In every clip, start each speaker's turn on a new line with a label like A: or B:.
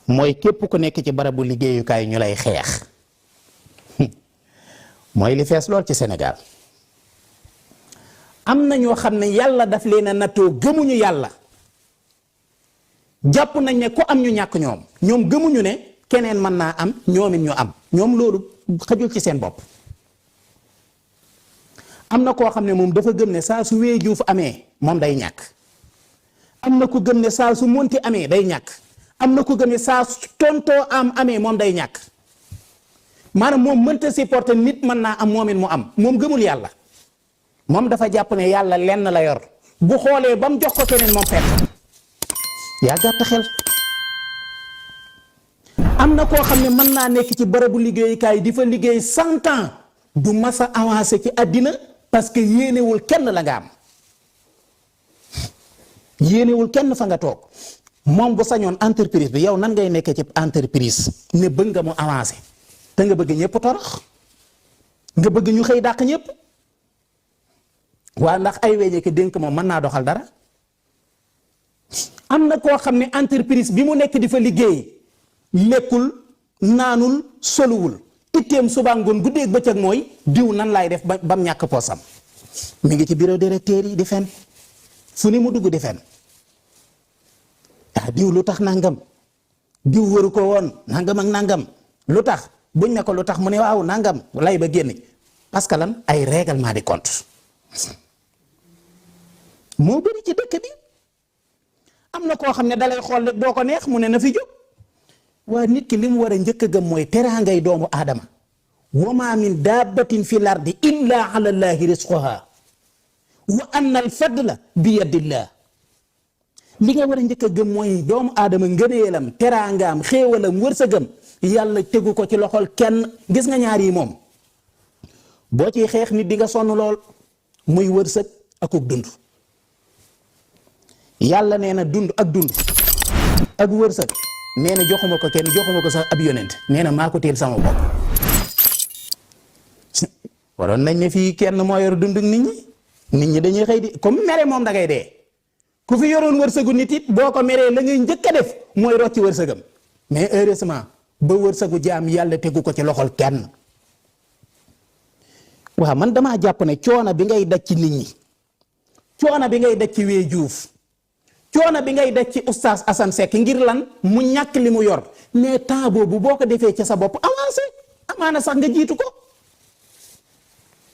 A: mooy képp ku nekk ci barabu liggéeyukaay ñu lay xeex mooy li fees lool ci Sénégal. am na ñoo xam ne yàlla daf leen a nattoo gëmuñu yàlla jàpp nañ ne ku am ñu ñàkk ñoom gëmuñu ne keneen mën naa am ñoomit ñu am ñoom loolu xajul ci seen bopp. am na koo xam ne moom dafa gëm ne saa su wee juuf amee moom day ñàkk. am na ku gëm ne saa su monti amee day ñàkk. am na ku gëm ne saa su tontoo am amee moom day ñàkk. maanaam moom mënta supporter nit mën naa am moomit mu am moom gëmul yàlla. moom dafa jàpp ne yàlla lenn la yor bu xoolee ba mu jox ko keneen moom perte. yaa gàtt xel. am na koo xam ne mën naa nekk ci barabu liggéeyukaay di fa liggéey 100 ans du mas a avancé ci àddina parce que yéenewul kenn la nga am. yéenewul kenn fa nga toog moom bu sañoon entreprise bi yow nan ngay nekkee ci entreprise ne bëgg nga mu avancé te nga bëgg ñëpp torox nga bëgg ñu xëy dàq ñëpp. waa ndax ay weñe ki dénk moom mën naa doxal dara. am na koo xam ne entreprise bi mu nekk di fa liggéey lekkul naanul soluwul itteem suba ngoon guddeeg bëccëg mooy diw nan laay def ba mu ñàkk poosam mi ngi ci bureau directeur yi di fen fu ni mu dugg di fen diw lu tax nangam diw waru ko woon nangam ak nangam lu tax buñ ne ko lu tax mu ne waaw nangam lay ba génn parce que lan ay règlement de compte moo bëri ci dëkk bi. am na koo xam ne dalay xool rek doo ko neex mu ne na fi jóg waa nit ki li mu war a njëkk a gëm mooy teraangay doomu aadama wa ma min dabbatin fi lardi illa ala llahi risquha wa anna al fadla bi yadillah. li nga war a njëkk a gëm mooy doomu aadama ngëneelam teraangaam xéewalam wërsëgam yàlla tegu ko ci loxol kenn. gis nga ñaar yi moom boo ciy xeex nit di nga sonn lool muy wërsëg akuk dund. yàlla nee na dund ak wërsëg nee na joxuma ko kenn joxuma ko sax ab yonent nee na maa ko téel sama bopp. waroon nañ ne fii kenn moo yor dund nit ñi dañuy xëy di comme mere moom da ngay dee ku fi yoroon wërsëgu nit it boo ko meree la ngay njëkk a def mooy rocci wërsëgam mais heureusement ba wërsëgu jaam yàlla tegu ko ci loxol kenn. waaw man damaa jàpp ne coono bi ngay daj ci nit ñi coono bi ngay daj ci wee juuf coono bi ngay daj ci oustaz Assane Seck ngir lan mu ñàkk li mu yor mais temps boobu boo ko defee ci sa bopp avancé amaana sax nga jiitu ko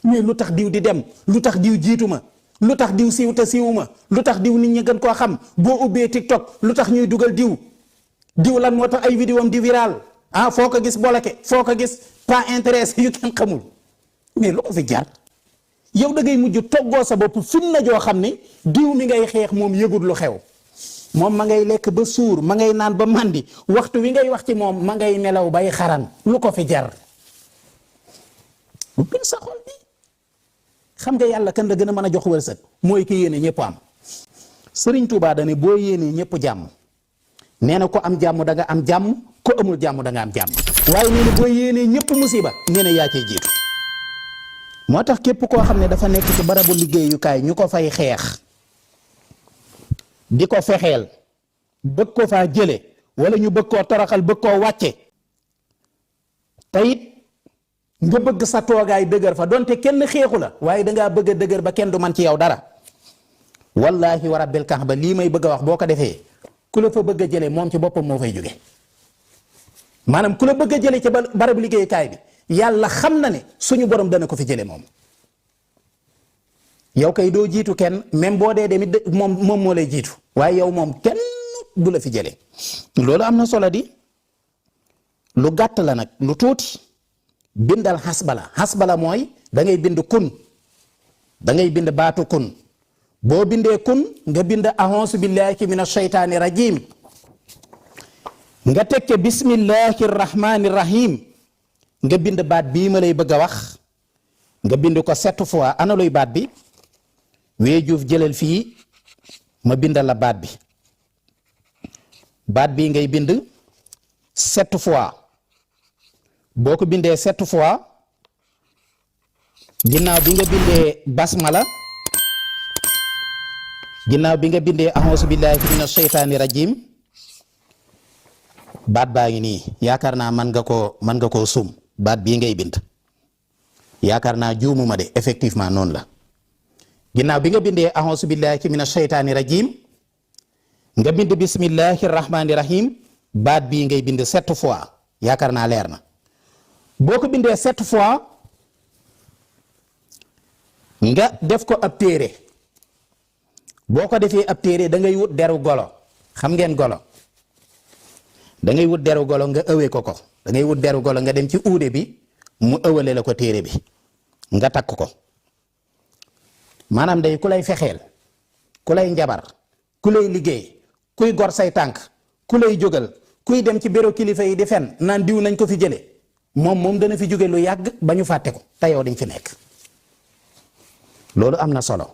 A: mais lu tax diw di dem lu tax diw jiitu ma lu tax diw siiw te siiwuma lu tax diw nit ñi gën koo xam boo ubbee TikTok lu tax ñuy dugal diw lan moo tax ay vidéo am di viral foo ko gis bloqué foo ko gis pas intéressé yu kenn xamul mais lu ko fi jar. yow da ngay mujj toggoo sa bopp fitna joo xam ne diw mi ngay xeex moom yëgul lu xew moom ma ngay lekk ba suur ma ngay naan ba màndi waxtu wi ngay wax ci moom ma ngay nelaw bay xaran lu ko fi jar. bu gën sa xol bi xam nga yàlla kan la gën a mën a jox wërsëg mooy ki yéene ñëpp am. Sëriñ Tuubaa dane boo yéenee ñëpp jàmm nee na ko am jàmm da nga am jàmm ko amul jàmm da nga am jàmm waaye nee na boo yéenee ñëpp musiba nee na yaa cay jiitu. moo tax képp koo xam ne dafa nekk ci barabu liggéeyukaay ñu ko fay xeex di ko fexeel bëgg ko faa jële wala ñu bëgg koo toroxal bëgg koo wàcce te it nga bëgg sa toogaay dëgër fa donte kenn xeexu la waaye dangaa bëgg a dëgër ba kenn du man ci yow dara wallahi wa rabbil kaaba lii may bëgg a wax boo ko defee ku la fa bëgg a jële moom ci boppam moo fay jóge maanaam ku la bëgg a jële ci barabu liggéeyukaay bi yàlla xam na ne suñu borom dana ko fi jële moom yow kay doo jiitu kenn même boo dee demit moom moo lay jiitu waaye yow moom kenn du la fi jële loolu am na solo di lu gàtt la nag lu tuuti bindal xasbala mooy da ngay bind kun da ngay bind baatu kun boo bindee kun nga bind a'uuzu billahi minash shaytaani rajim nga teg ca bismillahi rahmani rahim nga bind baat bii ma lay bëgg a wax nga bind ko 7 fois ana luy baat bi wee juuf jëlal fii ma bindal la baat bi ngay bind 7 fois boo ko bindee 7 fois ginnaaw bi nga bindee basmala ginnaaw bi nga bindee a'uuzu billahi minash shaytaani rajim baat baa ngi nii yaakaar naa mën nga koo sum baat bii ngay bind yaakaar naa juumuma de effectivement noonu la ginnaaw bi nga bindee a'uuzu billahi mina shaytaani rajim nga bind bismillahi rahmaani rahim baat bii ngay bind 7 fois yaakaar naa leer na boo ko bindee 7 fois nga def ko ab téere boo ko defee ab téere da ngay wut deru golo xam ngeen golo da ngay wut deru golo nga ëwee ko da ngay wut deru golo nga dem ci uude bi mu ëwale la ko téere bi nga takk ko maanaam day ku lay fexeel ku lay njabar ku lay liggéey kuy gor say tànk ku lay jógal kuy dem ci bureau kilifa yi di fen naan diw nañ ko fi jële moom dana fi jóge lu yàgg ba ñu fàtte ko te yow dañ fi nekk loolu am na solo